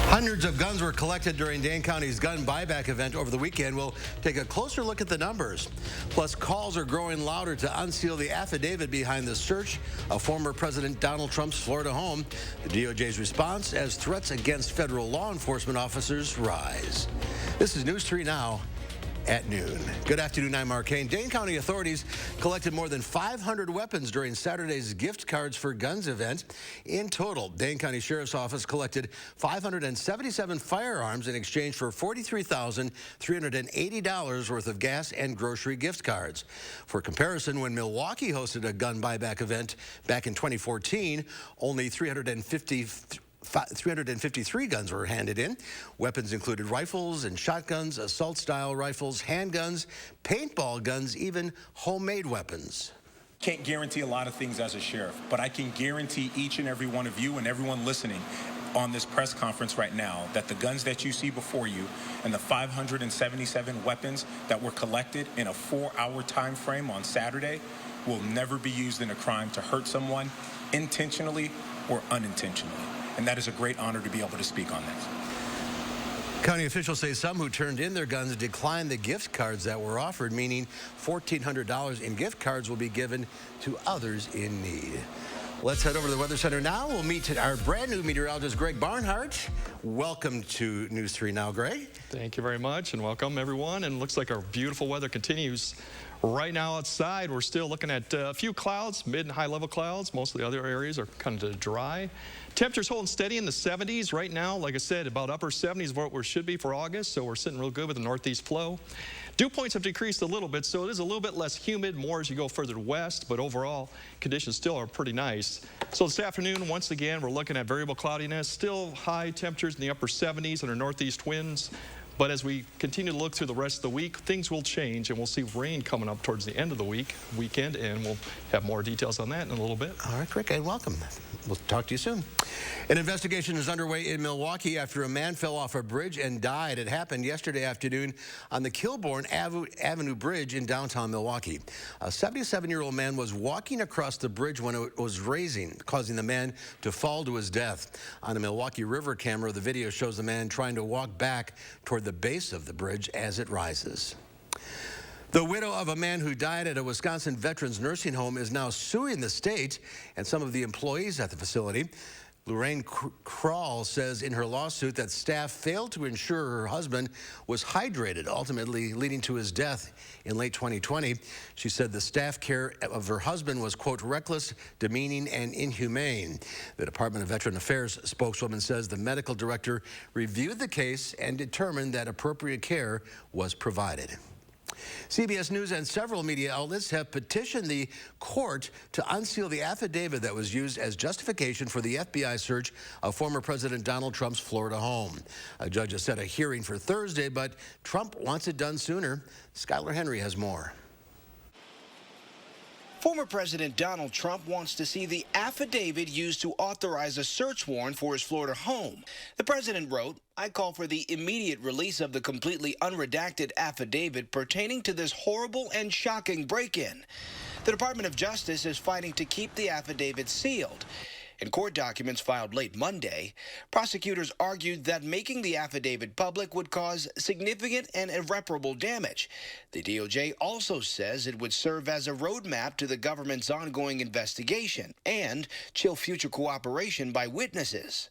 Hundreds of guns were collected during Dane County's gun buyback event over the weekend. We'll take a closer look at the numbers. Plus, calls are growing louder to unseal the affidavit behind the search of former President Donald Trump's Florida home. The DOJ's response as threats against federal law enforcement officers rise. This is News 3 Now at noon. Good afternoon, I'm Mark Kane. Dane County authorities collected more than 500 weapons during Saturday's Gift Cards for Guns event. In total, Dane County Sheriff's Office collected 577 firearms in exchange for $43,380 worth of gas and grocery gift cards. For comparison, when Milwaukee hosted a gun buyback event back in 2014, only 353 guns were handed in. Weapons included rifles and shotguns, assault-style rifles, handguns, paintball guns, even homemade weapons. Can't guarantee a lot of things as a sheriff, but I can guarantee each and every one of you and everyone listening on this press conference right now that the guns that you see before you and the 577 weapons that were collected in a 4-hour time frame on Saturday will never be used in a crime to hurt someone intentionally or unintentionally. And that is a great honor to be able to speak on that. County officials say some who turned in their guns declined the gift cards that were offered, meaning $1,400 in gift cards will be given to others in need. Let's head over to the Weather Center now. We'll meet our brand new meteorologist, Greg Barnhart. Welcome to News 3 Now, Greg. Thank you very much, and welcome, everyone. And it looks like our beautiful weather continues. Right now outside, we're still looking at a few clouds, mid and high level clouds. Most of the other areas are kind of dry. Temperatures holding steady in the 70s right now. Like I said, about upper 70s is what we should be for August, so we're sitting real good with the northeast flow. Dew points have decreased a little bit, so it is a little bit less humid, more as you go further west, but overall, conditions still are pretty nice. So this afternoon, once again, we're looking at variable cloudiness, still high temperatures in the upper 70s and our northeast winds. But as we continue to look through the rest of the week, things will change, and we'll see rain coming up towards the end of the weekend, and we'll have more details on that in a little bit. All right, Rick, and welcome. We'll talk to you soon. An investigation is underway in Milwaukee after a man fell off a bridge and died. It happened yesterday afternoon on the Kilbourne Avenue Bridge in downtown Milwaukee. A 77-year-old man was walking across the bridge when it was raising, causing the man to fall to his death. On a Milwaukee River camera, the video shows the man trying to walk back toward the base of the bridge as it rises. The widow of a man who died at a Wisconsin veterans nursing home is now suing the state and some of the employees at the facility. Lorraine Kral says in her lawsuit that staff failed to ensure her husband was hydrated, ultimately leading to his death in late 2020. She said the staff care of her husband was, quote, reckless, demeaning, and inhumane. The Department of Veteran Affairs spokeswoman says the medical director reviewed the case and determined that appropriate care was provided. CBS News and several media outlets have petitioned the court to unseal the affidavit that was used as justification for the FBI search of former President Donald Trump's Florida home. A judge has set a hearing for Thursday, but Trump wants it done sooner. Skylar Henry has more. Former President Donald Trump wants to see the affidavit used to authorize a search warrant for his Florida home. The president wrote, "I call for the immediate release of the completely unredacted affidavit pertaining to this horrible and shocking break-in." The Department of Justice is fighting to keep the affidavit sealed. In court documents filed late Monday, prosecutors argued that making the affidavit public would cause significant and irreparable damage. The DOJ also says it would serve as a roadmap to the government's ongoing investigation and chill future cooperation by witnesses.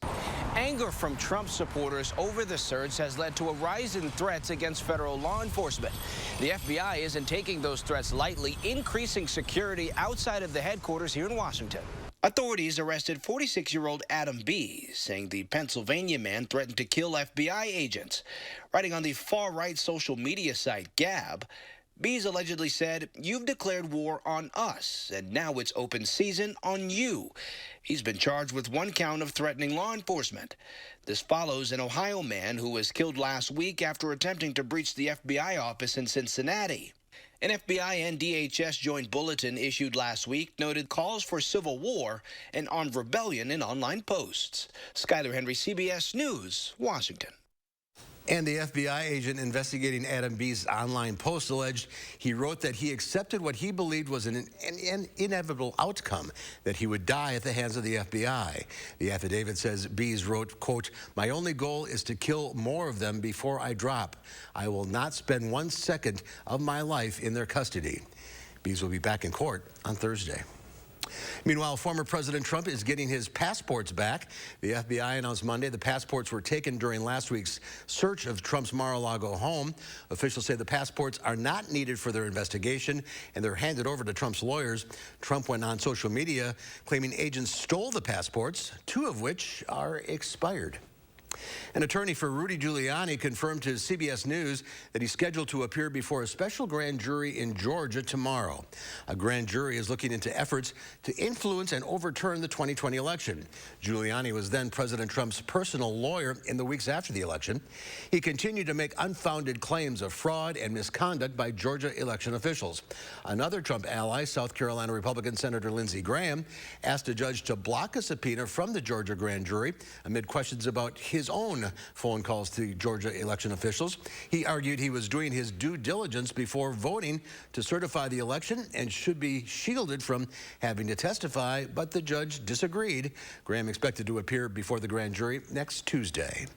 Anger from Trump supporters over the search has led to a rise in threats against federal law enforcement. The FBI isn't taking those threats lightly, increasing security outside of the headquarters here in Washington. Authorities arrested 46-year-old Adam B., saying the Pennsylvania man threatened to kill FBI agents. Writing on the far-right social media site Gab, B's allegedly said, "You've declared war on us, and now it's open season on you." He's been charged with one count of threatening law enforcement. This follows an Ohio man who was killed last week after attempting to breach the FBI office in Cincinnati. An FBI and DHS joint bulletin issued last week noted calls for civil war and armed rebellion in online posts. Skylar Henry, CBS News, Washington. And the FBI agent investigating Adam B.'s online post alleged he wrote that he accepted what he believed was an inevitable outcome, that he would die at the hands of the FBI. The affidavit says B.'s wrote, quote, "My only goal is to kill more of them before I drop. I will not spend 1 second of my life in their custody." B.'s will be back in court on Thursday. Meanwhile, former President Trump is getting his passports back. The FBI announced Monday the passports were taken during last week's search of Trump's Mar-a-Lago home. Officials say the passports are not needed for their investigation, and they're handed over to Trump's lawyers. Trump went on social media claiming agents stole the passports, 2 of which are expired. An attorney for Rudy Giuliani confirmed to CBS News that he's scheduled to appear before a special grand jury in Georgia tomorrow. A grand jury is looking into efforts to influence and overturn the 2020 election. Giuliani was then President Trump's personal lawyer in the weeks after the election. He continued to make unfounded claims of fraud and misconduct by Georgia election officials. Another Trump ally, South Carolina Republican Senator Lindsey Graham, asked a judge to block a subpoena from the Georgia grand jury amid questions about his own phone calls to Georgia election officials. He argued he was doing his due diligence before voting to certify the election and should be shielded from having to testify, but the judge disagreed. Graham expected to appear before the grand jury next Tuesday.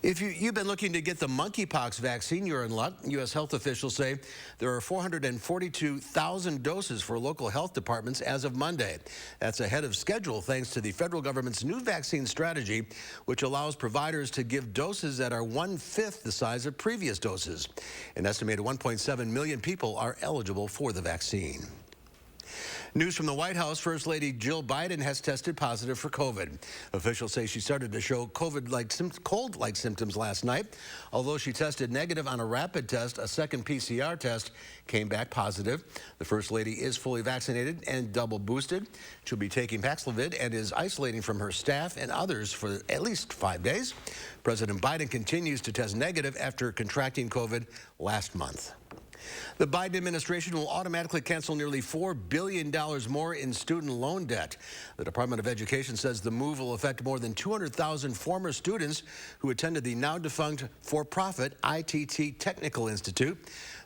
If you've been looking to get the monkeypox vaccine, you're in luck. U.S. health officials say there are 442,000 doses for local health departments as of Monday. That's ahead of schedule thanks to the federal government's new vaccine strategy, which allows providers to give doses that are 1/5 the size of previous doses. An estimated 1.7 million people are eligible for the vaccine. News from the White House, First Lady Jill Biden has tested positive for COVID. Officials say she started to show cold-like symptoms last night. Although she tested negative on a rapid test, a second PCR test came back positive. The First Lady is fully vaccinated and double boosted. She'll be taking Paxlovid and is isolating from her staff and others for at least 5 days. President Biden continues to test negative after contracting COVID last month. The Biden administration will automatically cancel nearly $4 billion more in student loan debt. The Department of Education says the move will affect more than 200,000 former students who attended the now-defunct for-profit ITT Technical Institute.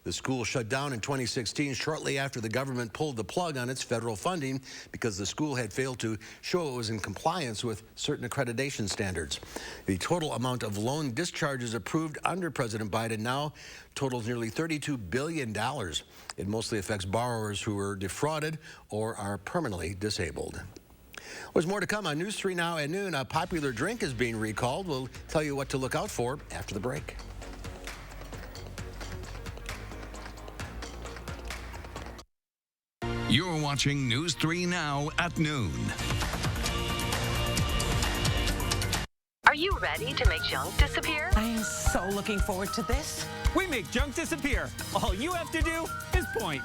The school shut down in 2016 shortly after the government pulled the plug on its federal funding because the school had failed to show it was in compliance with certain accreditation standards. The total amount of loan discharges approved under President Biden now totals nearly $32 billion. It mostly affects borrowers who were defrauded or are permanently disabled. There's more to come on News 3 Now at noon. A popular drink is being recalled. We'll tell you what to look out for after the break. You're watching News 3 Now at noon. Are you ready to make junk disappear? I am so looking forward to this. We make junk disappear. All you have to do is point.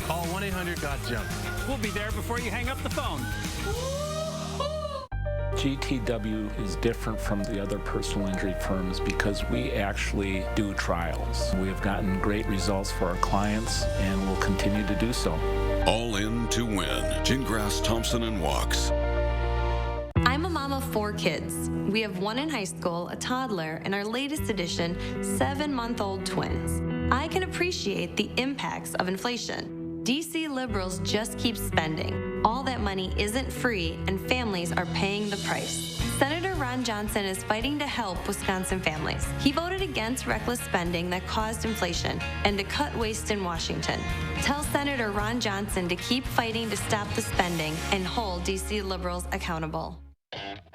Call 1-800-GOT-JUNK. We'll be there before you hang up the phone. GTW is different from the other personal injury firms because we actually do trials. We have gotten great results for our clients and will continue to do so. All in to win. Gingras, Thompson, and Walks. I'm a mom of 4 kids. We have 1 in high school, a toddler, and our latest addition, 7-month-old twins. I can appreciate the impacts of inflation. DC liberals just keep spending. All that money isn't free, and families are paying the price. Senator Ron Johnson is fighting to help Wisconsin families. He voted against reckless spending that caused inflation and to cut waste in Washington. Tell Senator Ron Johnson to keep fighting to stop the spending and hold DC liberals accountable.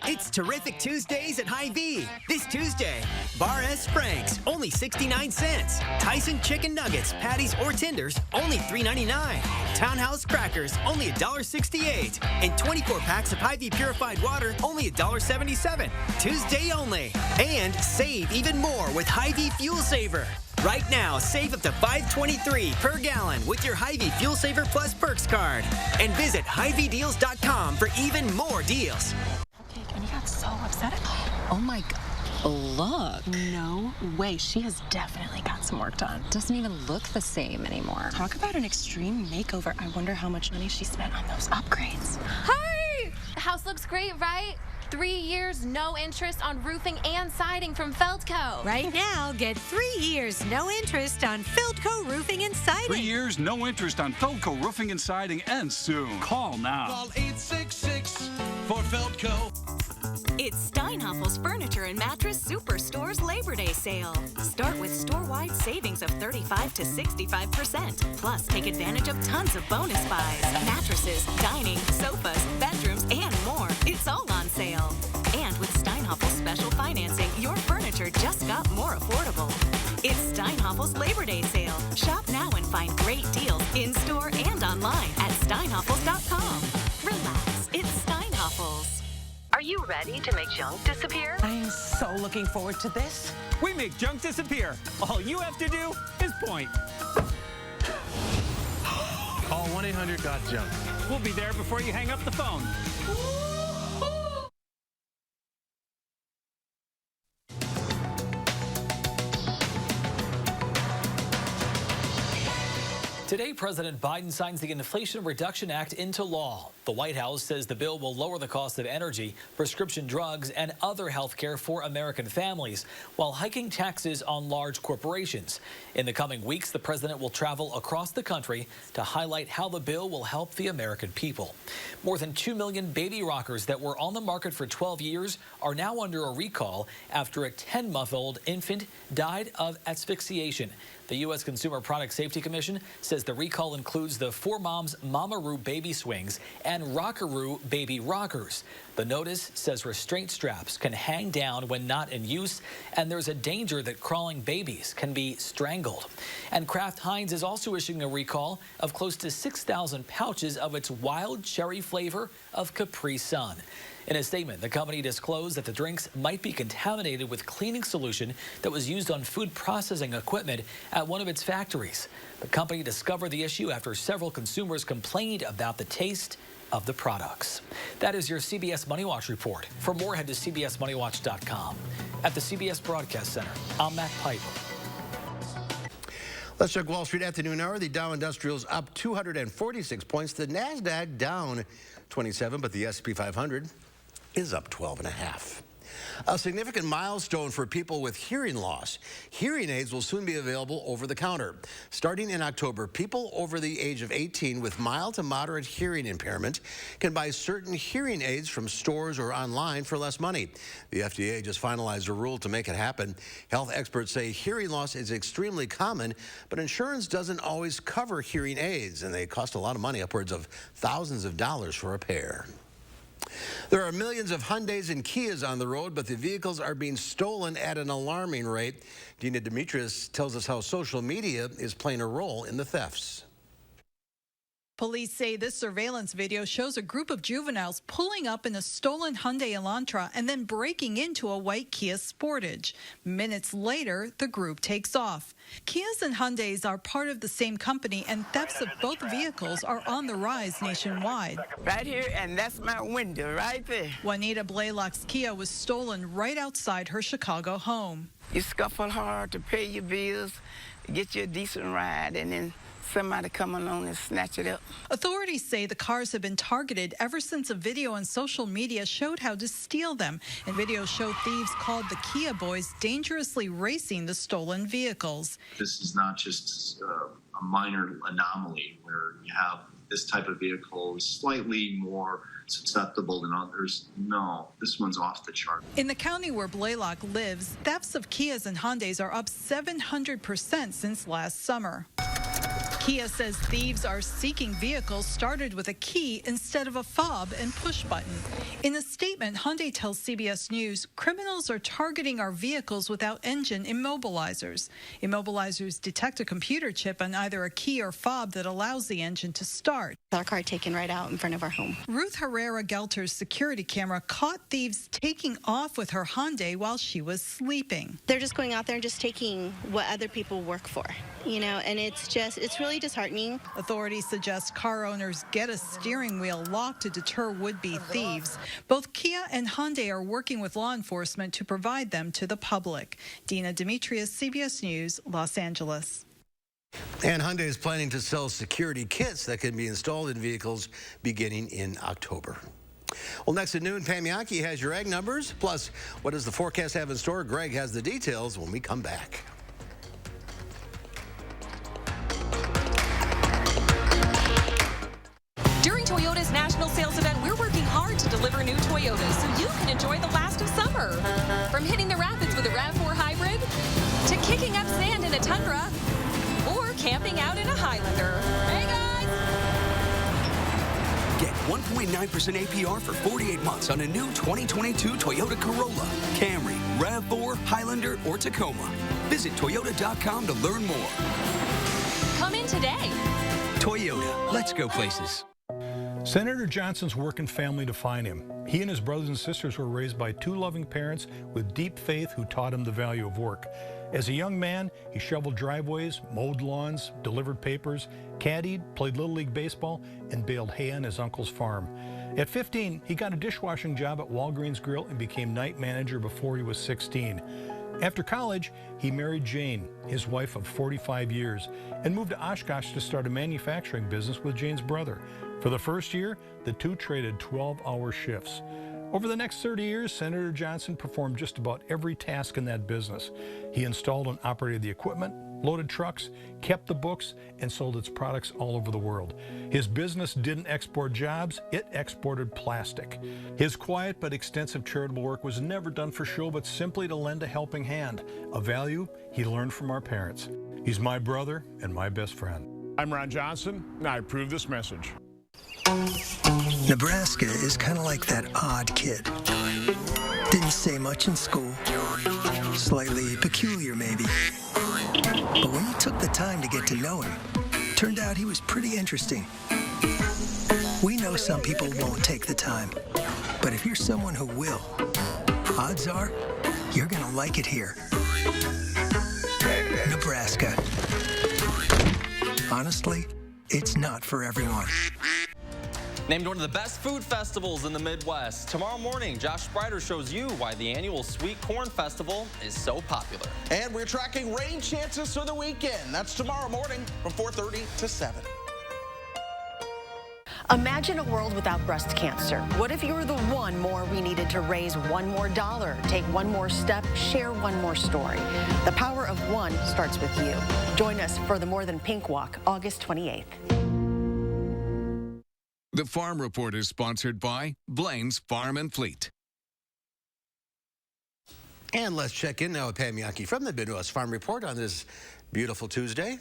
It's Terrific Tuesdays at Hy-Vee. This Tuesday, Bar S Franks, only 69 cents. Tyson Chicken Nuggets, patties or tenders, only $3.99. Townhouse Crackers, only $1.68. And 24 packs of Hy-Vee Purified Water, only $1.77. Tuesday only. And save even more with Hy-Vee Fuel Saver. Right now, save up to $5.23 per gallon with your Hy-Vee Fuel Saver Plus Perks card. And visit HyVeeDeals.com for even more deals. And he got so upset. Oh my God. Look. No way. She has definitely got some work done. Doesn't even look the same anymore. Talk about an extreme makeover. I wonder how much money she spent on those upgrades. Hey! The house looks great, right? 3 years, no interest on roofing and siding from Feldco. Right now, get 3 years, no interest on Feldco roofing and siding. 3 years, no interest on Feldco roofing and siding ends soon. Call now. Call 866 for Feldco. It's Steinhoffel's Furniture and Mattress Superstore's Labor Day sale. Start with store-wide savings of 35 to 65%. Plus, take advantage of tons of bonus buys. Mattresses, dining, sofas, bedrooms, and more. It's all on sale. And with Steinhoffel's special financing, your furniture just got more affordable. It's Steinhoffel's Labor Day sale. Shop now and find great deals in-store and online at steinhoffels.com. Relax, it's Steinhoffel's. Are you ready to make junk disappear? I am so looking forward to this. We make junk disappear. All you have to do is point. Call 1-800-GOT-JUNK. We'll be there before you hang up the phone. Today, President Biden signs the Inflation Reduction Act into law. The White House says the bill will lower the cost of energy, prescription drugs, and other health care for American families, while hiking taxes on large corporations. In the coming weeks, the president will travel across the country to highlight how the bill will help the American people. More than 2 million baby rockers that were on the market for 12 years are now under a recall after a 10-month-old infant died of asphyxiation. The U.S. Consumer Product Safety Commission says the recall includes the 4Moms Mamaroo baby swings and Rockaroo baby rockers. The notice says restraint straps can hang down when not in use, and there's a danger that crawling babies can be strangled. And Kraft Heinz is also issuing a recall of close to 6,000 pouches of its wild cherry flavor of Capri Sun. In a statement, the company disclosed that the drinks might be contaminated with cleaning solution that was used on food processing equipment at one of its factories. The company discovered the issue after several consumers complained about the taste of the products. That is your CBS Money Watch report. For more, head to cbsmoneywatch.com. At the CBS Broadcast Center, I'm Matt Piper. Let's check Wall Street afternoon hour. The Dow Industrials up 246 points. The NASDAQ down 27, but the S&P 500 is up 12.5. A significant milestone for people with hearing loss. Hearing aids will soon be available over the counter. Starting in October, people over the age of 18 with mild to moderate hearing impairment can buy certain hearing aids from stores or online for less money. The FDA just finalized a rule to make it happen. Health experts say hearing loss is extremely common, but insurance doesn't always cover hearing aids, and they cost a lot of money, upwards of thousands of dollars for a pair. There are millions of Hyundais and Kias on the road, but the vehicles are being stolen at an alarming rate. Dina Demetrius tells us how social media is playing a role in the thefts. Police say this surveillance video shows a group of juveniles pulling up in a stolen Hyundai Elantra and then breaking into a white Kia Sportage. Minutes later, the group takes off. Kias and Hyundais are part of the same company, and thefts of both vehicles are on the rise nationwide. Right here, and that's my window right there. Juanita Blaylock's Kia was stolen right outside her Chicago home. You scuffle hard to pay your bills, get you a decent ride, and then somebody come along and snatch it up. Authorities say the cars have been targeted ever since a video on social media showed how to steal them. And videos show thieves called the Kia boys dangerously racing the stolen vehicles. This is not just a minor anomaly where you have this type of vehicle is slightly more susceptible than others. No, this one's off the chart. In the county where Blaylock lives, thefts of Kias and Hyundais are up 700% since last summer. Kia says thieves are seeking vehicles started with a key instead of a fob and push button. In a statement, Hyundai tells CBS News, criminals are targeting our vehicles without engine immobilizers. Immobilizers detect a computer chip on either a key or fob that allows the engine to start. Our car taken right out in front of our home. Ruth Herrera-Gelter's security camera caught thieves taking off with her Hyundai while she was sleeping. They're just going out there and just taking what other people work for, you know, and it's really disheartening. Authorities suggest car owners get a steering wheel lock to deter would-be thieves. Both Kia and Hyundai are working with law enforcement to provide them to the public. Dina Demetrius, CBS News, Los Angeles. And Hyundai is planning to sell security kits that can be installed in vehicles beginning in October. Well, next at noon, Pam Yankee has your egg numbers. Plus, what does the forecast have in store? Greg has the details when we come back. During Toyota's national sales event, we're working hard to deliver new Toyotas so you can enjoy the last of summer. From hitting the rapids with a RAV4 hybrid, to kicking up sand in a Tundra, or camping out in a Highlander. Hey guys! Get 1.9% APR for 48 months on a new 2022 Toyota Corolla, Camry, RAV4, Highlander, or Tacoma. Visit Toyota.com to learn more. Come in today. Toyota, let's go places. Senator Johnson's working family defined him. He and his brothers and sisters were raised by two loving parents with deep faith who taught him the value of work. As a young man, he shoveled driveways, mowed lawns, delivered papers, caddied, played Little League baseball, and baled hay on his uncle's farm. At 15, he got a dishwashing job at Walgreens Grill and became night manager before he was 16. After college, he married Jane, his wife of 45 years, and moved to Oshkosh to start a manufacturing business with Jane's brother. For the first year, the two traded 12-hour shifts. Over the next 30 years, Senator Johnson performed just about every task in that business. He installed and operated the equipment, loaded trucks, kept the books, and sold its products all over the world. His business didn't export jobs, it exported plastic. His quiet but extensive charitable work was never done for show, but simply to lend a helping hand, a value he learned from our parents. He's my brother and my best friend. I'm Ron Johnson, and I approve this message. Nebraska is kind of like that odd kid. Didn't say much in school. Slightly peculiar, maybe. But when you took the time to get to know him, turned out he was pretty interesting. We know some people won't take the time, but if you're someone who will, odds are you're gonna like it here. Nebraska. Honestly, it's not for everyone. Named one of the best food festivals in the Midwest. Tomorrow morning, Josh Sprider shows you why the annual Sweet Corn Festival is so popular. And we're tracking rain chances for the weekend. That's tomorrow morning from 4:30 to 7. Imagine a world without breast cancer. What if you were the one more we needed to raise one more dollar, take one more step, share one more story? The power of one starts with you. Join us for the More Than Pink Walk, August 28th. The Farm Report is sponsored by Blaine's Farm and Fleet. And let's check in now with Pam Yankee from the Midwest Farm Report on this beautiful Tuesday.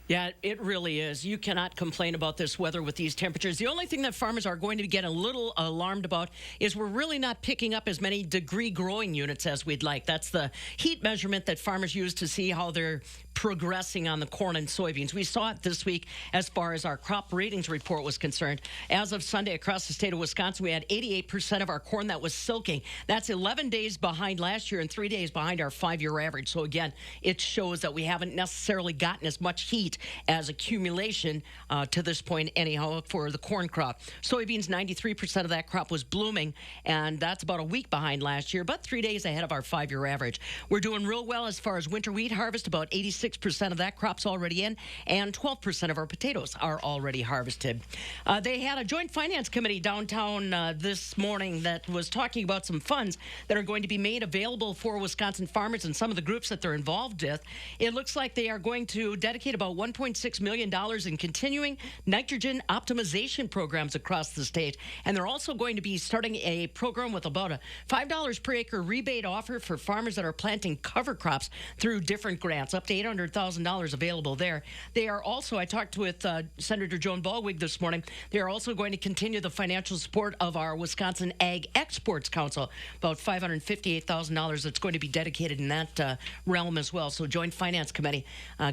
Yeah, it really is. You cannot complain about this weather with these temperatures. The only thing that farmers are going to get a little alarmed about is we're really not picking up as many degree growing units as we'd like. That's the heat measurement that farmers use to see how they're progressing on the corn and soybeans. We saw it this week as far as our crop ratings report was concerned. As of Sunday, across the state of Wisconsin, we had 88% of our corn that was silking. That's 11 days behind last year and 3 days behind our 5-year average. So again, it shows that we haven't necessarily gotten as much heat as accumulation to this point anyhow for the corn crop. Soybeans, 93% of that crop was blooming, and that's about a week behind last year, but 3 days ahead of our 5-year average. We're doing real well as far as winter wheat harvest. About 86% of that crop's already in, and 12% of our potatoes are already harvested. They had a joint finance committee downtown this morning that was talking about some funds that are going to be made available for Wisconsin farmers and some of the groups that they're involved with. It looks like they are going to dedicate about $1.6 million in continuing nitrogen optimization programs across the state. And they're also going to be starting a program with about a $5 per acre rebate offer for farmers that are planting cover crops through different grants, up to $800,000 available there. They are also, I talked with Senator Joan Ballwig this morning, they are also going to continue the financial support of our Wisconsin Ag Exports Council, about $558,000 that's going to be dedicated in that realm as well. So Joint Finance Committee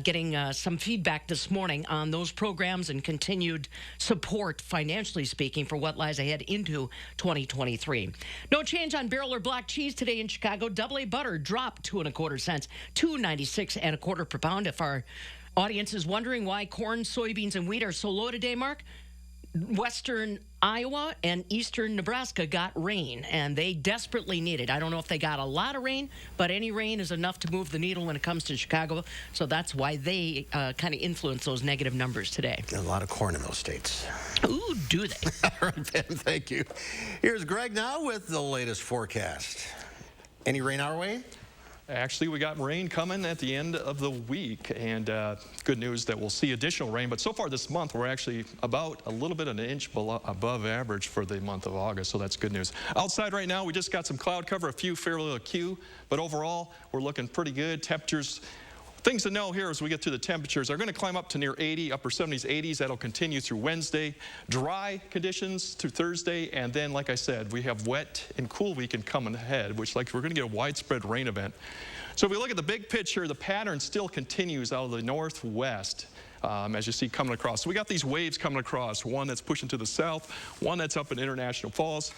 getting some feedback this morning on those programs and continued support, financially speaking, for what lies ahead into 2023. No change on barrel or block cheese today in Chicago. Double A butter dropped 2 1/4 cents, $2.96 1/4 per pound. If our audience is wondering why corn, soybeans, and wheat are so low today, Mark, Western Iowa and eastern Nebraska got rain, and they desperately need it. I don't know if they got a lot of rain, but any rain is enough to move the needle when it comes to Chicago. So that's why they kind of influence those negative numbers today. A lot of corn in those states. Ooh, do they? All right, Ben, thank you. Here's Greg now with the latest forecast. Any rain our way? Actually, we got rain coming at the end of the week, and good news that we'll see additional rain. But so far this month, we're actually about a little bit an inch above average for the month of August, so that's good news. Outside right now, we just got some cloud cover, a few fairly acute, but overall, we're looking pretty good. Temperatures, things to know here as we get to the temperatures are going to climb up to near 80, upper 70s, 80s. That'll continue through Wednesday. Dry conditions through Thursday, and then, like I said, we have wet and cool weekend coming ahead, which we're going to get a widespread rain event. So if we look at the big picture, the pattern still continues out of the northwest. As you see coming across. So we got these waves coming across, one that's pushing to the south, one that's up in International Falls,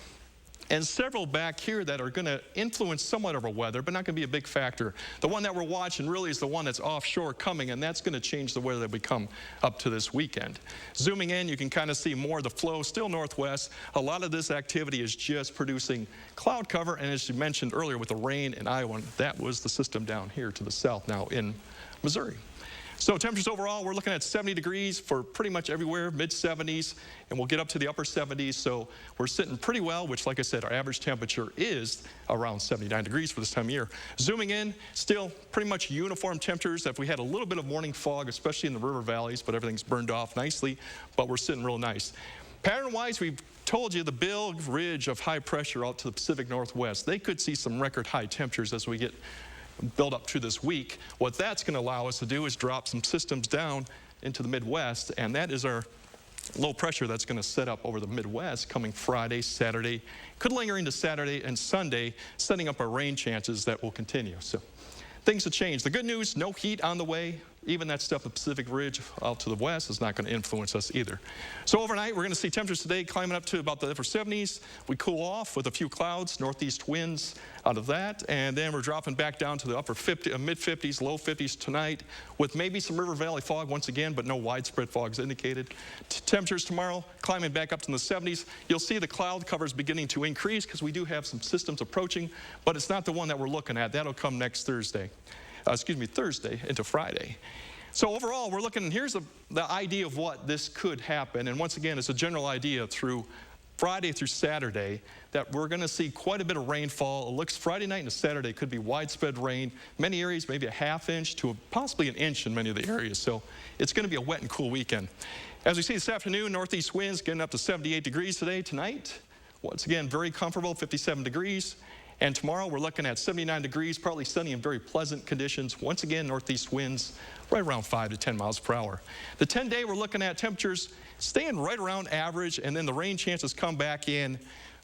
and several back here that are going to influence somewhat of our weather, but not going to be a big factor. The one that we're watching really is the one that's offshore coming, and that's going to change the weather that we come up to this weekend. Zooming in, you can kind of see more of the flow, still northwest. A lot of this activity is just producing cloud cover, and as you mentioned earlier with the rain in Iowa, that was the system down here to the south now in Missouri. So temperatures overall, we're looking at 70 degrees for pretty much everywhere, mid-70s, and we'll get up to the upper 70s. So we're sitting pretty well, which, like I said, our average temperature is around 79 degrees for this time of year. Zooming in, still pretty much uniform temperatures. If we had a little bit of morning fog, especially in the river valleys, but everything's burned off nicely, but we're sitting real nice. Pattern-wise, we've told you the big ridge of high pressure out to the Pacific Northwest, they could see some record high temperatures as we get build up through this week. What that's going to allow us to do is drop some systems down into the Midwest, and that is our low pressure that's going to set up over the Midwest coming Friday, Saturday, could linger into Saturday and Sunday, setting up our rain chances that will continue. So things have changed. The good news, no heat on the way. Even that stuff, the Pacific Ridge out to the west, is not going to influence us either. So overnight, we're going to see temperatures today climbing up to about the upper 70s. We cool off with a few clouds, northeast winds out of that, and then we're dropping back down to the upper 50, mid-50s, low 50s tonight, with maybe some river valley fog once again, but no widespread fogs indicated. Temperatures tomorrow climbing back up to the 70s. You'll see the cloud covers beginning to increase because we do have some systems approaching, but it's not the one that we're looking at. That'll come next Thursday. Thursday into Friday. So overall, we're looking, here's the idea of what this could happen. And once again, it's a general idea through Friday through Saturday that we're going to see quite a bit of rainfall. It looks Friday night into Saturday could be widespread rain. Many areas, maybe a ½ inch to possibly an inch in many of the areas. So it's going to be a wet and cool weekend. As we see this afternoon, northeast winds getting up to 78 degrees today. Tonight, once again, very comfortable, 57 degrees. And tomorrow we're looking at 79 degrees, partly sunny and very pleasant conditions. Once again, northeast winds right around 5 to 10 miles per hour. The 10-day we're looking at temperatures staying right around average, and then the rain chances come back in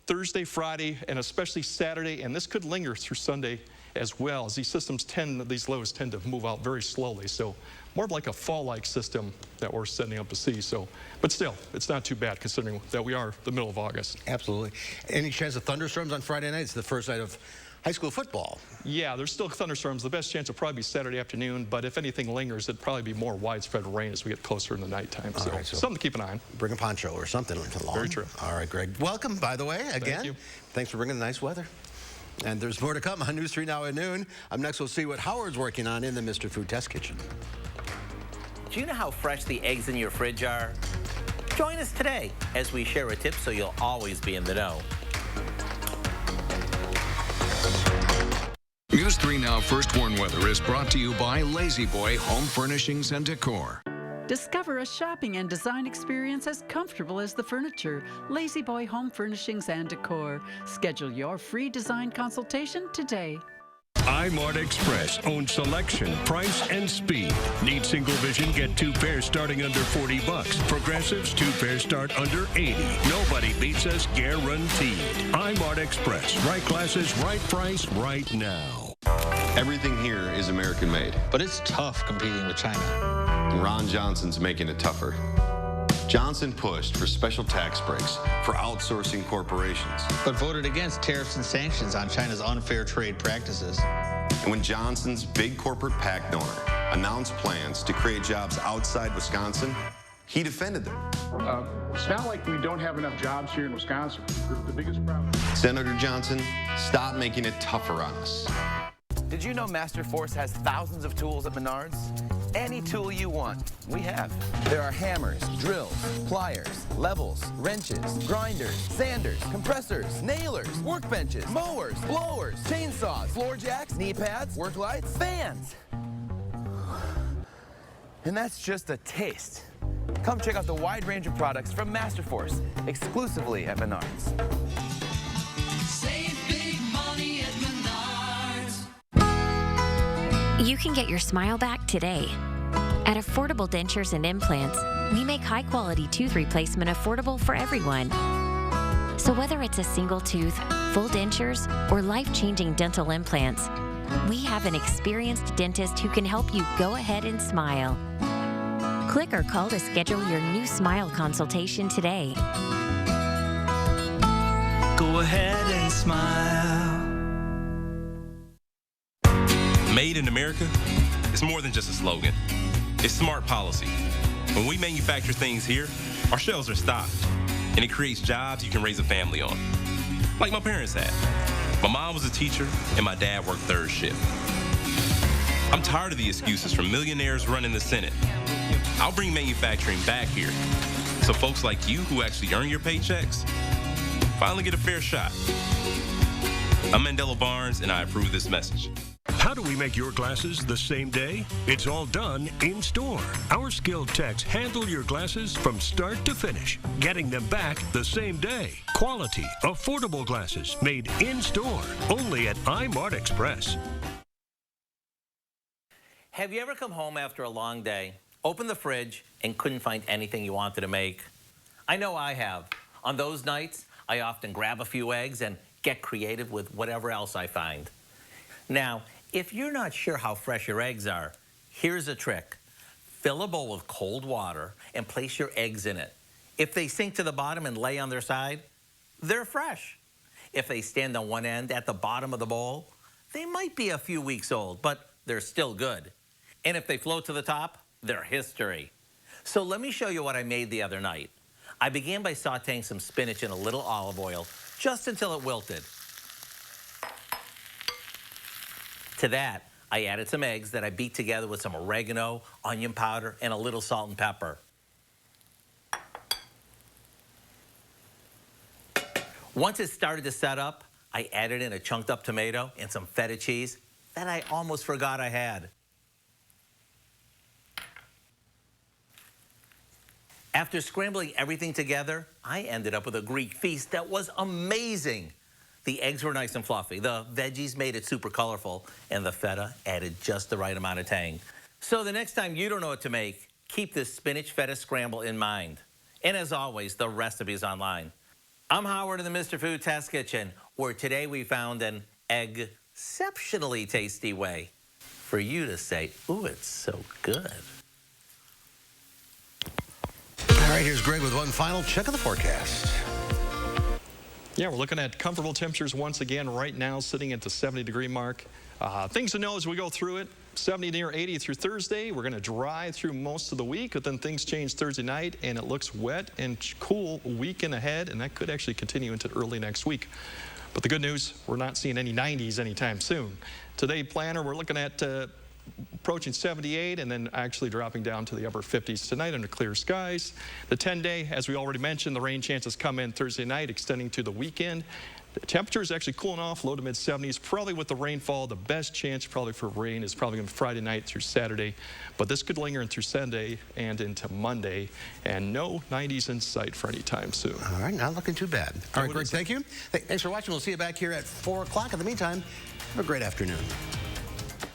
Thursday, Friday, and especially Saturday, and this could linger through Sunday as well, as these systems these lows tend to move out very slowly. So more of like a fall-like system that we're setting up to see. So, but still, it's not too bad considering that we are the middle of August. Absolutely. Any chance of thunderstorms on Friday night? It's the first night of high school football. Yeah, there's still thunderstorms. The best chance will probably be Saturday afternoon, but if anything lingers, it'd probably be more widespread rain as we get closer in the nighttime. So, right, so something to keep an eye on. Bring a poncho or something along. Very true. All right, Greg. Welcome, by the way, again. Thank you. Thanks for bringing the nice weather. And there's more to come on News 3 Now at noon. Up next, we'll see what Howard's working on in the Mr. Food Test Kitchen. Do you know how fresh the eggs in your fridge are? Join us today as we share a tip so you'll always be in the know. News 3 Now First Warn Weather is brought to you by Lazy Boy Home Furnishings and Decor. Discover a shopping and design experience as comfortable as the furniture. Lazy Boy Home Furnishings and Decor. Schedule your free design consultation today. iMart Express owns selection, price, and speed. Need single vision? Get 2 pairs starting under $40. Progressives, 2 pairs start under $80. Nobody beats us, guaranteed. iMart Express. Right glasses, right price, right now. Everything here is American made. But it's tough competing with China. And Ron Johnson's making it tougher. Johnson pushed for special tax breaks for outsourcing corporations. But voted against tariffs and sanctions on China's unfair trade practices. And when Johnson's big corporate PAC donor announced plans to create jobs outside Wisconsin, He defended them. It's not like we don't have enough jobs here in Wisconsin. The biggest problem. Senator Johnson, stop making it tougher on us. Did you know Master Force has thousands of tools at Menards? Any tool you want, we have. There are hammers, drills, pliers, levels, wrenches, grinders, sanders, compressors, nailers, workbenches, mowers, blowers, chainsaws, floor jacks, knee pads, work lights, fans. And that's just a taste. Come check out the wide range of products from Master Force, exclusively at Menards. Save big money at Menards. You can get your smile back today. At Affordable Dentures and Implants, we make high-quality tooth replacement affordable for everyone. So whether it's a single tooth, full dentures, or life-changing dental implants, we have an experienced dentist who can help you go ahead and smile. Click or call to schedule your new smile consultation today. Go ahead and smile. Made in America is more than just a slogan. It's smart policy. When we manufacture things here, our shelves are stocked, and it creates jobs you can raise a family on. Like my parents had. My mom was a teacher, and my dad worked third shift. I'm tired of the excuses from millionaires running the Senate. I'll bring manufacturing back here, so folks like you who actually earn your paychecks finally get a fair shot. I'm Mandela Barnes, and I approve this message. How do we make your glasses the same day? It's all done in store. Our skilled techs handle your glasses from start to finish, getting them back the same day. Quality, affordable glasses made in store, only at iMart Express. Have you ever come home after a long day, opened the fridge, and couldn't find anything you wanted to make? I know I have. On those nights, I often grab a few eggs and get creative with whatever else I find. Now, if you're not sure how fresh your eggs are, here's a trick. Fill a bowl with cold water and place your eggs in it. If they sink to the bottom and lay on their side, they're fresh. If they stand on one end at the bottom of the bowl, they might be a few weeks old, but they're still good. And if they float to the top, they're history. So let me show you what I made the other night. I began by sauteing some spinach in a little olive oil, just until it wilted. To that, I added some eggs that I beat together with some oregano, onion powder, and a little salt and pepper. Once it started to set up, I added in a chunked up tomato and some feta cheese that I almost forgot I had. After scrambling everything together, I ended up with a Greek feast that was amazing. The eggs were nice and fluffy, the veggies made it super colorful, and the feta added just the right amount of tang. So the next time you don't know what to make, keep this spinach feta scramble in mind. And as always, the recipe is online. I'm Howard in the Mr. Food Test Kitchen, where today we found an exceptionally tasty way for you to say, ooh, it's so good. All right, here's Greg with one final check of the forecast. Yeah, we're looking at comfortable temperatures once again right now, sitting at the 70-degree mark. Things to know as we go through it. 70 near 80 through Thursday. We're going to dry through most of the week, but then things change Thursday night, and it looks wet and cool weekend ahead, and that could actually continue into early next week. But the good news, we're not seeing any 90s anytime soon. Today, planner, we're looking at approaching 78 and then actually dropping down to the upper 50s tonight under clear skies. The 10-day, as we already mentioned, the rain chances come in Thursday night, extending to the weekend. The temperature is actually cooling off, low to mid 70s. Probably with the rainfall, the best chance probably for rain is probably going to be Friday night through Saturday. But this could linger in through Sunday and into Monday. And no 90s in sight for any time soon. All right, not looking too bad. All right, Greg, thank you. Thanks for watching. We'll see you back here at 4 o'clock. In the meantime, have a great afternoon.